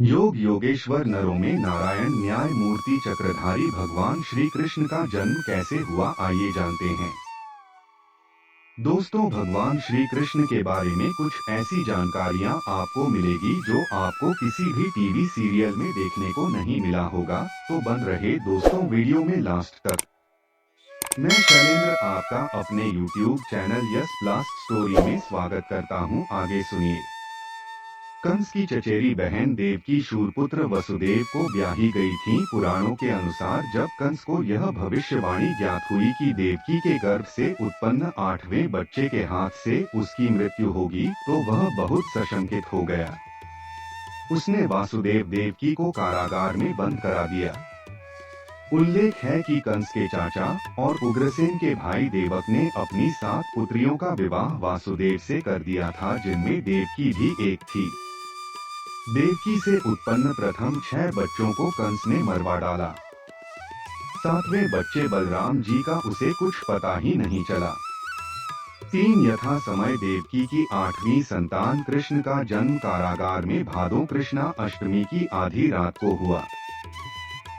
योग योगेश्वर नरों में नारायण न्याय मूर्ति चक्रधारी भगवान श्री कृष्ण का जन्म कैसे हुआ, आइए जानते हैं। दोस्तों, भगवान श्री कृष्ण के बारे में कुछ ऐसी जानकारियां आपको मिलेगी जो आपको किसी भी टीवी सीरियल में देखने को नहीं मिला होगा। तो बन रहे दोस्तों वीडियो में लास्ट तक। मैं शैलेंद्र आपका अपने YouTube channel yes plus story में स्वागत करता हूं। आगे सुनिए। कंस की चचेरी बहन देवकी शूरपुत्र वसुदेव को ब्याही गई थी। पुराणों के अनुसार जब कंस को यह भविष्यवाणी ज्ञात हुई कि देवकी के गर्भ से उत्पन्न 8वें बच्चे के हाथ से उसकी मृत्यु होगी, तो वह बहुत सशंकित हो गया। उसने वासुदेव देवकी को कारागार में बंद करा दिया। उल्लेख है कि कंस के चाचा और उग्रसेन के भाई देवक ने अपनी 7 पुत्रियों का विवाह वासुदेव से कर दिया था, जिनमें देवकी भी एक थी। देवकी से उत्पन्न प्रथम 6 बच्चों को कंस ने मरवा डाला। 7वें बच्चे बलराम जी का उसे कुछ पता ही नहीं चला। 3 यथा समय देवकी की 8वीं संतान कृष्ण का जन्म कारागार में भादो कृष्णा अष्टमी की आधी रात को हुआ।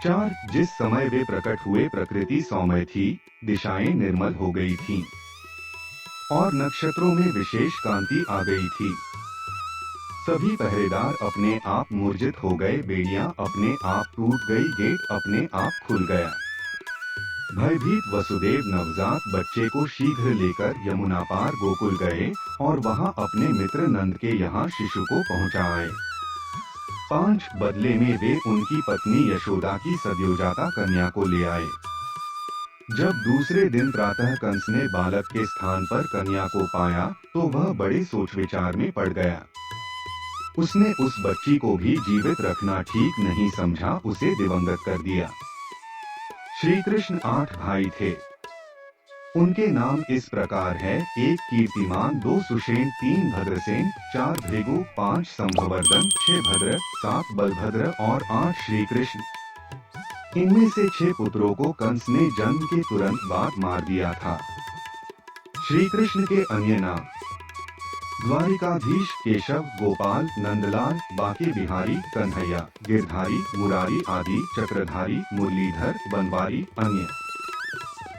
4 जिस समय वे प्रकट हुए प्रकृति सौम्य थी, दिशाएं निर्मल हो गई थीं, और नक्षत्रों में विशेष कांति आ गई थी। सभी पहरेदार अपने आप मूर्जित हो गए, बेड़ियां अपने आप टूट गई, गेट अपने आप खुल गया। भयभीत वसुदेव नवजात बच्चे को शीघ्र लेकर यमुना पार गोकुल गए और वहां अपने मित्र नंद के यहाँ शिशु को पहुँचाए। 5 बदले में वे उनकी पत्नी यशोदा की सद्योजाता कन्या को ले आए। जब दूसरे दिन प्रातः कंस ने बालक के स्थान पर कन्या को पाया, तो वह बड़े सोच विचार में पड़ गया। उसने उस बच्ची को भी जीवित रखना ठीक नहीं समझा, उसे दिवंगत कर दिया। श्री कृष्ण 8 भाई थे। उनके नाम इस प्रकार है: 1 कीर्तिमान, 2 सुषेण, 3 भद्रसेन, 4 भृगु, 5 संभवर्धन, 6 भद्र, 7 बलभद्र और 8 श्री कृष्ण। इनमें से 6 पुत्रों को कंस ने जन्म के तुरंत बाद मार दिया था। श्री कृष्ण के अन्य नाम: द्वारिकाधीश, केशव, गोपाल, नंदलाल, बाके बिहारी, कन्हैया, गिरधारी, मुरारी आदि, चक्रधारी, मुरलीधर, बनवारी, अन्य।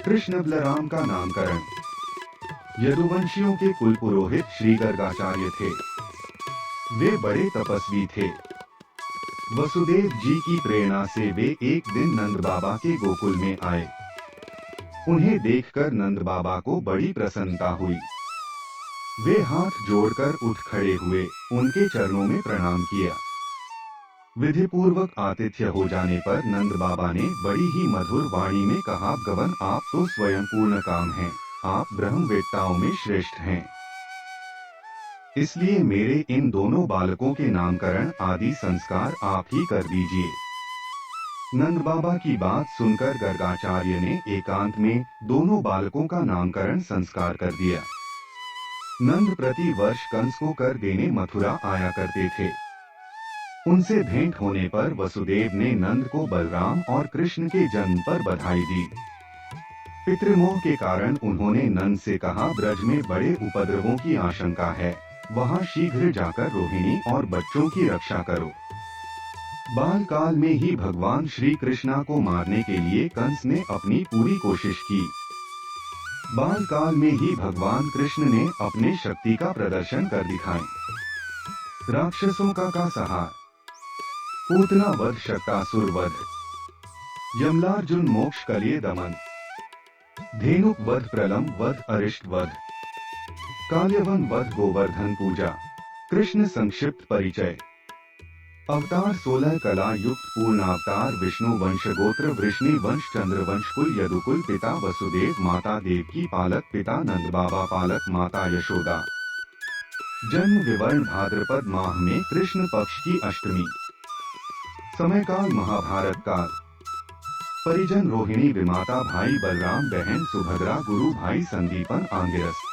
कृष्ण बलराम का नामकरण: यदुवंशियों के कुल पुरोहित श्री गर्गाचार्य थे। वे बड़े तपस्वी थे। वसुदेव जी की प्रेरणा से वे एक दिन नंद बाबा के गोकुल में आए। उन्हें देखकर नंद बाबा को बड़ी प्रसन्नता हुई। वे हाथ जोड़कर उठ खड़े हुए, उनके चरणों में प्रणाम किया। विधि पूर्वक आतिथ्य हो जाने पर नंद बाबा ने बड़ी ही मधुर वाणी में कहा, गवन आप तो स्वयं पूर्ण काम हैं, आप ब्रह्मवेत्ताओं में श्रेष्ठ हैं। इसलिए मेरे इन दोनों बालकों के नामकरण आदि संस्कार आप ही कर दीजिए। नंद बाबा की बात सुनकर गर्गाचार्य ने एकांत में दोनों बालकों का नामकरण संस्कार कर दिया। नंद प्रति वर्ष कंस को कर देने मथुरा आया करते थे। उनसे भेंट होने पर वसुदेव ने नंद को बलराम और कृष्ण के जन्म पर बधाई दी। पितृमोह के कारण उन्होंने नंद से कहा, ब्रज में बड़े उपद्रवों की आशंका है, वहां शीघ्र जाकर रोहिणी और बच्चों की रक्षा करो। बाल काल में ही भगवान श्री कृष्णा को मारने के लिए कंस ने अपनी पूरी कोशिश की। बाल काल में ही भगवान कृष्ण ने अपने शक्ति का प्रदर्शन कर दिखाए। राक्षसों का सहार: पूतना वध, शक्तासुर वध, यमलार्जुन मोक्ष कलिय दमन, धेनुक वध, प्रलम वध, अरिष्ट वध, काल्यवन वध, गोवर्धन पूजा। कृष्ण संक्षिप्त परिचय: अवतार 16 कला युक्त पूर्णावतार, विष्णु वंश गोत्र, वृष्णि वंश, चंद्रवंश कुल, यदुकुल, पिता वसुदेव, माता देवकी, पालक पिता नंद बाबा, पालक माता यशोदा। जन्म विवरण: भाद्रपद माह में कृष्ण पक्ष की अष्टमी। समयकाल: महाभारत काल। परिजन: रोहिणी विमाता, भाई बलराम, बहन सुभद्रा, गुरु भाई संदीपन, आंगिरस।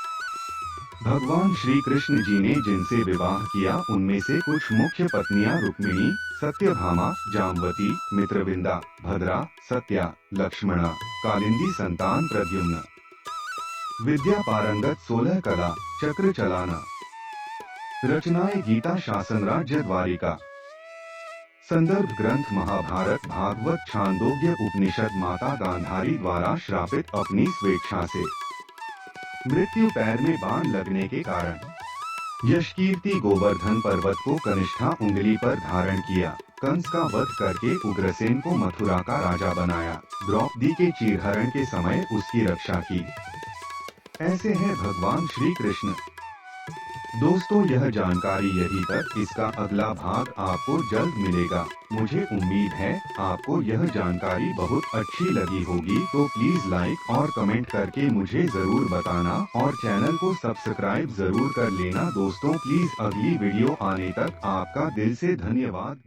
भगवान श्री कृष्ण जी ने जिनसे विवाह किया उनमें से कुछ मुख्य पत्नियां रुक्मिणी, सत्यभामा, जाम्बवती, मित्रविंदा, भद्रा, सत्या, लक्ष्मणा। कालिंदी संतान प्रद्युम्न। विद्या पारंगत, 16 कला, चक्र चलाना। रचनाएं: गीता, शासन, राज्य, द्वारिका। संदर्भ ग्रंथ महाभारत भागवत छांदोग्य उपनिषद। माता गांधारी द्वारा श्रापित अपनी स्वेच्छा से मृत्यु। पैर में बाण लगने के कारण यशकीर्ति गोवर्धन पर्वत को कनिष्ठा उंगली पर धारण किया। कंस का वध करके उग्रसेन को मथुरा का राजा बनाया। द्रौपदी के चीरहरण के समय उसकी रक्षा की। ऐसे हैं भगवान श्री कृष्ण। दोस्तों, यह जानकारी यहीं तक। इसका अगला भाग आपको जल्द मिलेगा। मुझे उम्मीद है आपको यह जानकारी बहुत अच्छी लगी होगी। तो प्लीज लाइक और कमेंट करके मुझे जरूर बताना और चैनल को सब्सक्राइब जरूर कर लेना। दोस्तों प्लीज अगली वीडियो आने तक आपका दिल से धन्यवाद।